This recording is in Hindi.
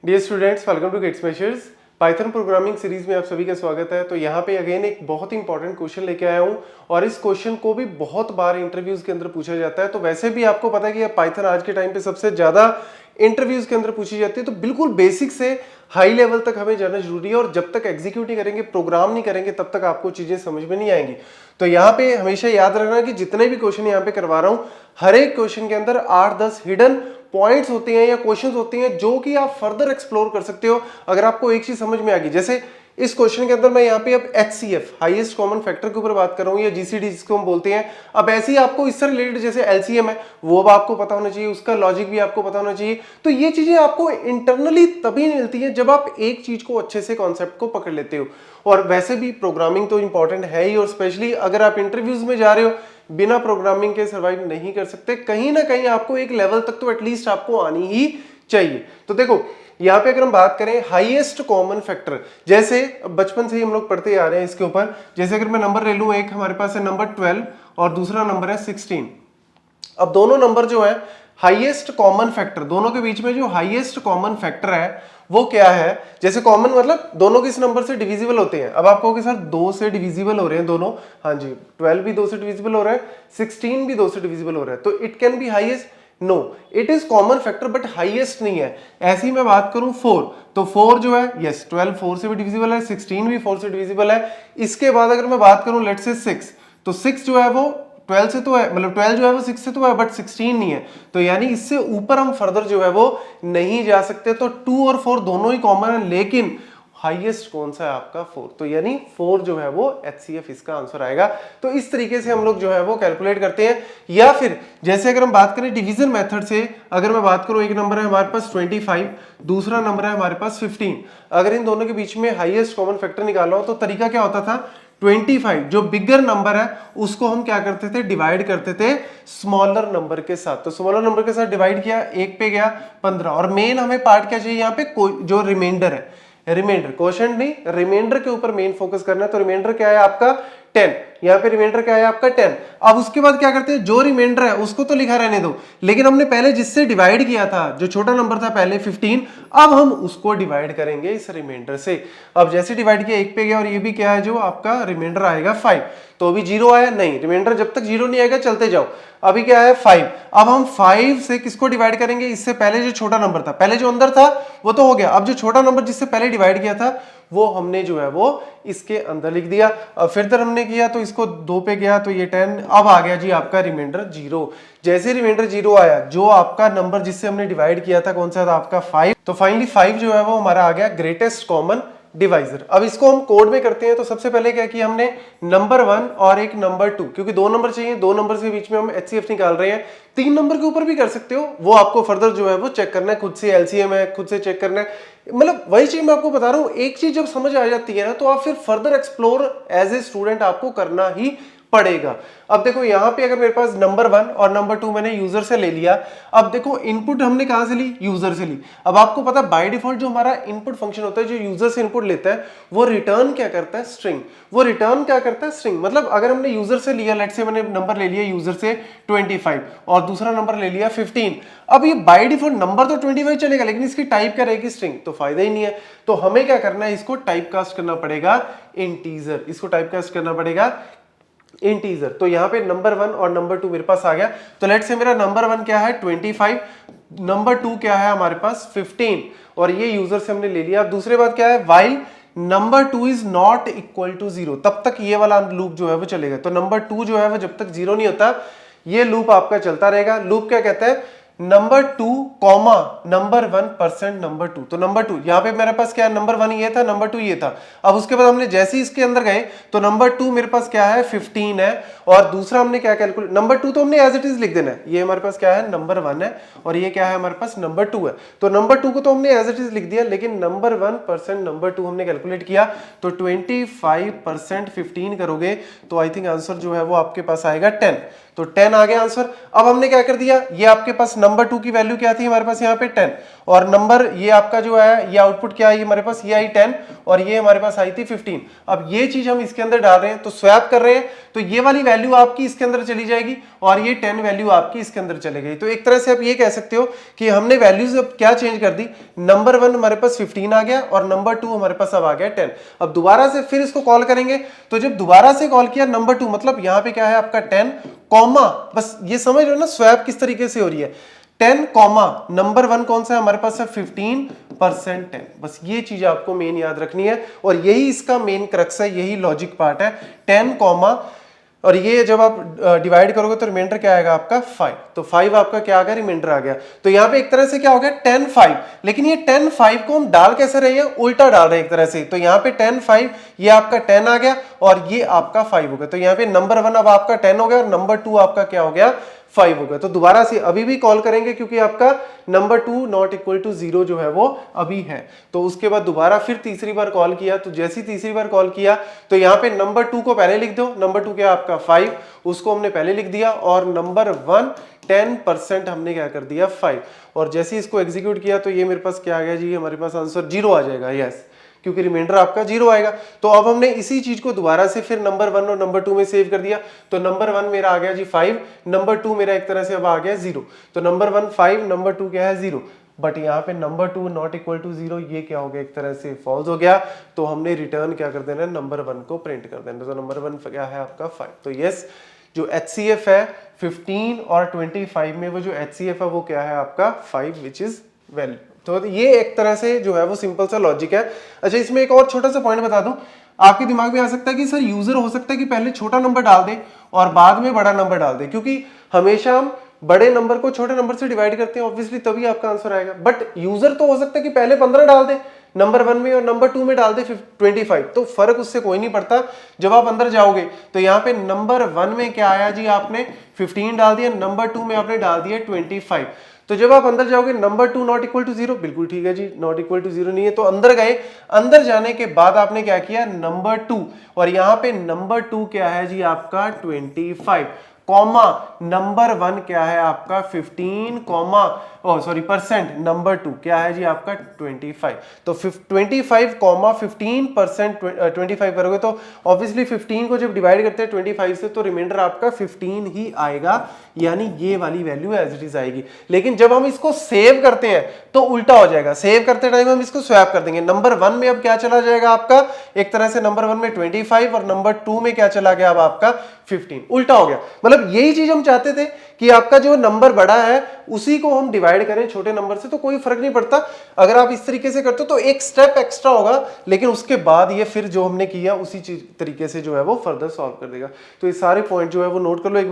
Dear students, welcome to Gate Smashers. Python programming series में आप सभी का स्वागत है। तो यहाँ पे अगेन एक बहुत ही इंपॉर्टेंट क्वेश्चन लेके आया हूँ और इस क्वेश्चन को भी बहुत बार इंटरव्यूज के अंदर पूछा जाता है। तो वैसे भी आपको पता है कि पाइथन आज के टाइम पे सबसे ज्यादा इंटरव्यूज के अंदर पूछी जाती है। तो बिल्कुल बेसिक से हाई लेवल तक हमें जानना जरूरी है और जब तक एग्जीक्यूट नहीं करेंगे, प्रोग्राम नहीं करेंगे, तब तक आपको चीजें समझ में नहीं आएंगी। तो यहाँ पे हमेशा याद रखना कि जितने भी क्वेश्चन यहाँ पे करवा रहा हूँ, हर एक क्वेश्चन के अंदर 8-10 हिडन पॉइंट्स होते हैं या क्वेश्चंस होते हैं जो कि आप फर्दर एक्सप्लोर कर सकते हो अगर आपको एक चीज समझ में आ गई। जैसे इस क्वेश्चन के अंदर मैं यहाँ पे अब HCF हाईएस्ट कॉमन फैक्टर के ऊपर बात कर रहा हूँ या GCD जिसको हम बोलते हैं। अब ऐसे ही आपको इससे रिलेटेड जैसे LCM है वो अब आपको पता होना चाहिए, उसका लॉजिक भी आपको पता होना चाहिए। तो ये चीजें आपको इंटरनली तभी मिलती है जब आप एक चीज को अच्छे से कॉन्सेप्ट को पकड़ लेते हो। और वैसे भी प्रोग्रामिंग तो इंपॉर्टेंट है ही, और स्पेशली अगर आप इंटरव्यूज में जा रहे हो बिना प्रोग्रामिंग के सर्वाइव नहीं कर सकते। कहीं ना कहीं आपको एक लेवल तक तो एटलीस्ट आपको आनी ही चाहिए। तो देखो यहां पे अगर हम बात करें हाईएस्ट कॉमन फैक्टर, जैसे बचपन से ही हम लोग पढ़ते आ रहे हैं इसके ऊपर। जैसे अगर मैं नंबर ले लूं, एक हमारे पास है नंबर 12 और दूसरा नंबर है 16। अब दोनों नंबर जो है हाईएस्ट कॉमन फैक्टर, दोनों के बीच में जो हाईएस्ट कॉमन फैक्टर है वो क्या है। जैसे कॉमन मतलब दोनों किस नंबर से डिविजिबल होते हैं। अब आपको सर 2 से डिविजिबल हो रहे हैं दोनों। हाँ जी, 12 भी 2 से डिविजिबल हो रहा है, 16 भी 2 से डिविजिबल हो रहा है। तो it can be highest, no it is common factor but highest नहीं है। ऐसी मैं बात करूं 4, तो 4 जो है यस 12 4 से भी डिविजिबल है, 16 भी 4 से डिविजिबल है। इसके बाद अगर मैं बात करूं लेट्स से 6, तो 6 जो है वो 12 से तो है, मतलब 12 जो है वो 6 से तो है बट 16 नहीं है। तो यानी इससे ऊपर हम फर्दर जो है वो नहीं जा सकते। तो 2 और 4 दोनों ही कॉमन है, लेकिन हाईएस्ट कौन सा है आपका 4। तो यानी 4 जो है वो HCF इसका आंसर आएगा। तो इस तरीके से हम लोग जो है वो कैलकुलेट करते हैं। या फिर जैसे अगर हम बात करें डिवीजन मेथड से, अगर मैं बात करूं एक नंबर है हमारे पास 25, दूसरा नंबर है हमारे पास 15। अगर इन दोनों के बीच में हाईएस्ट कॉमन फैक्टर निकालना हो तो तरीका क्या होता था, 25 जो बिगर नंबर है उसको हम क्या करते थे, डिवाइड करते थे स्मॉलर नंबर के साथ। तो स्मॉलर नंबर के साथ डिवाइड किया, 1 पे गया 15। और मेन हमें पार्ट क्या चाहिए यहाँ पे, जो रिमाइंडर है, रिमाइंडर क्वोशंट नहीं, रिमाइंडर के ऊपर मेन फोकस करना है। तो रिमाइंडर क्या है आपका 10, यहाँ पे रिमाइंडर क्या है आपका 10। अब उसके बाद क्या करते हैं, जो रिमाइंडर है उसको तो लिखा रहने दो, लेकिन हमने पहले जिससे डिवाइड किया था, जो छोटा नंबर था पहले 15, अब हम उसको डिवाइड करेंगे इस रिमाइंडर से। अब जैसे डिवाइड किया 1 पे गया, और ये भी क्या है जो आपका रिमाइंडर आएगा 5। तो अभी 0 आया नहीं, रिमाइंडर जब तक 0 नहीं आएगा चलते जाओ। अभी क्या है 5। अब हम 5 से किसको डिवाइड करेंगे, इससे पहले जो छोटा नंबर था, पहले जो अंदर था वो तो हो गया। अब जो छोटा नंबर जिससे पहले डिवाइड किया था वो हमने जो है वो इसके अंदर लिख दिया। अब फिर हमने किया तो इसको 2 पे गया तो ये 10। अब आ गया जी आपका रिमाइंडर 0। जैसे रिमाइंडर 0 आया, जो आपका नंबर जिससे हमने डिवाइड किया था कौन सा था आपका 5, तो फाइनली 5 जो है वो हमारा आ गया ग्रेटेस्ट कॉमन डिवाइजर। अब इसको हम कोड में करते हैं। तो सबसे पहले क्या किया हमने, नंबर 1 और एक नंबर 2, क्योंकि 2 नंबर चाहिए, 2 नंबर के बीच में हम HCF निकाल रहे हैं। 3 नंबर के ऊपर भी कर सकते हो, वो आपको फर्दर जो है वो चेक करना है, खुद से LCM है खुद से चेक करना है। मतलब वही चीज मैं आपको बता रहा हूं, एक चीज जब समझ आ जाती है ना तो आप फिर further explore as a student आपको करना ही पड़ेगा। अब देखो यहाँ पे अगर मेरे पास नंबर 1 और नंबर 2 मैंने यूजर से ले लिया। अब देखो इनपुट हमने कहां से ली, यूजर से ली। अब आपको पता बाय डिफॉल्ट जो हमारा इनपुट फंक्शन होता है, जो यूजर से इनपुट लेता है, वो रिटर्न क्या करता है, स्ट्रिंग। वो रिटर्न क्या करता है, स्ट्रिंग। मतलब अगर हमने यूजर से लिया, लेट्स से मैंने नंबर ले लिया यूजर से 25 और दूसरा नंबर ले लिया 15। अब ये बाय डिफॉल्ट नंबर तो 25 चलेगा, लेकिन इसकी टाइप क्या रहेगी, स्ट्रिंग। तो फायदा ही नहीं है। तो हमें क्या करना है, इसको टाइप कास्ट करना पड़ेगा इंटीजर, इसको टाइप कास्ट करना पड़ेगा इंटीजर। तो यहाँ पे नंबर 1 और नंबर 2 मेरे पास आ गया। तो लेट्स से मेरा नंबर 1 क्या है 25, नंबर 2 क्या है हमारे पास 15, और ये यूजर से हमने ले लिया। अब दूसरी बात क्या है, while number 2 is not equal to 0, तब तक ये वाला लूप जो है वो चलेगा। तो नंबर 2 जो है वो जब तक 0 नहीं होता ये लूप आपका चलता रहेगा। लूप क्या कहता है, number 2 comma number 1 percent number 2। तो नंबर 2 यहाँ पे मेरे पास क्या है, नंबर 1 ये था, नंबर 2 ये था। अब उसके बाद हमने जैसे ही इसके अंदर गए तो नंबर 2 मेरे पास क्या है 15 है, और दूसरा हमने क्या कैलकुलेट, नंबर 2 तो हमने एज इट इज लिख देना है। ये हमारे पास क्या है नंबर 1 है, और ये क्या है हमारे पास नंबर 2 है। तो नंबर 2 को तो हमने एज इट इज लिख दिया, लेकिन नंबर 1 परसेंट नंबर 2 हमने कैलकुलेट किया। तो 25% 15 करोगे तो आई थिंक आंसर जो है वो आपके पास आएगा 10। तो 10 आ गया आंसर। अब हमने क्या कर दिया, ये आपके पास नंबर 2 की वैल्यू क्या थी हमारे पास यहाँ पे 10, और नंबर ये आपका जो है ये आउटपुट क्या आई हमारे पास, ये आई 10 और ये हमारे पास आई थी 15। अब ये चीज हम इसके अंदर डाल रहे हैं तो स्वैप कर रहे हैं, तो ये वाली वैल्यू आपकी इसके अंदर चली जाएगी और ये 10 वैल्यू आपकी इसके अंदर चले गई। तो एक तरह से आप ये कह सकते हो कि हमने वैल्यूज अब क्या चेंज कर दी, नंबर 1 हमारे पास 15 आ गया और नंबर 2 हमारे पास अब आ गया 10। अब दोबारा से फिर इसको कॉल करेंगे, तो जब दोबारा से कॉल किया नंबर 2, मतलब यहां पे क्या है आपका 10 कॉमा, बस ये समझ रहे हो ना स्वैप किस तरीके से हो रही है, 10 कॉमा नंबर 1 कौन सा है हमारे पास है 15% 10। बस ये चीज आपको मेन याद रखनी है और यही इसका मेन क्रक्स है, यही लॉजिक पार्ट है। 10 कॉमा और ये जब आप डिवाइड करोगे तो रिमाइंडर क्या आएगा आपका 5, तो 5 आपका क्या आ गया, रिमाइंडर आ गया। तो यहाँ पे एक तरह से क्या हो गया 10 5, लेकिन ये 10 5 को हम डाल कैसे रहे हैं, उल्टा डाल रहे हैं एक तरह से। तो यहाँ पे 10 5 ये आपका 10 आ गया और ये आपका 5 हो गया। तो यहाँ पे नंबर 1 अब आपका 10 हो गया और नंबर 2 आपका क्या हो गया 5 हो गया। तो दोबारा से अभी भी कॉल करेंगे क्योंकि आपका नंबर 2 नॉट इक्वल टू 0 जो है वो अभी है। तो उसके बाद दोबारा फिर तीसरी बार कॉल किया, तो जैसी तीसरी बार कॉल किया तो यहाँ पे नंबर 2 को पहले लिख दो, नंबर 2 क्या आपका 5, उसको हमने पहले लिख दिया और नंबर 1 10% हमने क्या कर दिया 5। और जैसे इसको एग्जीक्यूट किया तो ये मेरे पास क्या आ गया जी, हमारे पास आंसर 0 आ जाएगा, यस, क्योंकि रिमाइंडर आपका 0 आएगा। तो अब हमने इसी चीज को दोबारा से फिर नंबर 1 और नंबर 2 में सेव कर दिया। तो नंबर 1 मेरा आ गया जी 5, नंबर 2 मेरा एक तरह से अब आ गया 0। तो नंबर 1 5, नंबर 2 क्या है 0, बट यहाँ पे नंबर 2 नॉट इक्वल टू 0, ये क्या हो गया एक तरह से फॉल्स हो गया। तो हमने रिटर्न क्या कर देना, नंबर 1 को प्रिंट कर देना। तो नंबर 1 क्या है आपका 5। तो यस, जो HCF है 15 और 25 में वो जो HCF है वो क्या है आपका 5, विच इज वैल्यू। तो ये एक तरह से जो है वो सिंपल सा लॉजिक है। अच्छा, इसमें एक और छोटा सा पॉइंट बता दूं, आपके दिमाग में आ सकता है कि सर यूजर हो सकता है कि पहले छोटा नंबर डाल दे और बाद में बड़ा नंबर डाल दे, क्योंकि हमेशा हम बड़े नंबर को छोटे नंबर से डिवाइड करते हैं, ऑब्वियसली तभी आपका आंसर आएगा। बट यूजर तो हो सकता है कि पहले 15 डाल दे नंबर 1 में और नंबर 2 में डाल दे 25, तो फर्क उससे कोई नहीं पड़ता। जब आप अंदर जाओगे तो यहाँ पे नंबर 1 में क्या आया जी, आपने 15 डाल दिया, नंबर 2 में आपने डाल दिया 25। तो जब आप अंदर जाओगे नंबर 2 नॉट इक्वल टू 0, बिल्कुल ठीक है जी, नॉट इक्वल टू 0 नहीं है। तो अंदर गए, अंदर जाने के बाद आपने क्या किया, नंबर 2, और यहाँ पे नंबर 2 क्या है जी आपका 25, कॉमा नंबर 1 क्या है आपका 15, कॉमा परसेंट नंबर 2 क्या है जी आपका 25। तो 25 कॉमा 15% 25 करोगे तो ऑब्वियसली 15 को जब डिवाइड करते हैं 25 से तो रिमाइंडर आपका 15 ही आएगा, यानी ये वाली वैल्यू एज इट इज आएगी। लेकिन जब हम इसको सेव करते हैं तो उल्टा हो जाएगा, सेव करते टाइम हम इसको स्वैप कर देंगे। नंबर 1 में अब क्या चला जाएगा आपका, एक तरह से नंबर 1 में 25 और नंबर 2 में क्या चला गया अब आपका 15, उल्टा हो गया। मतलब यही चीज हम चाहते थे कि आपका जो नंबर बड़ा है उसी को हम डिवाइड करें छोटे नंबर से, तो कोई फर्क नहीं पड़ता। अगर आप इस तरीके से करते हो तो एक स्टेप एक्स्ट्रा होगा, लेकिन उसके बाद ये फिर जो हमने किया उसी तरीके से जो है वो फर्दर सॉल्व कर देगा। तो ये सारे पॉइंट जो है वो नोट कर लो एक बार।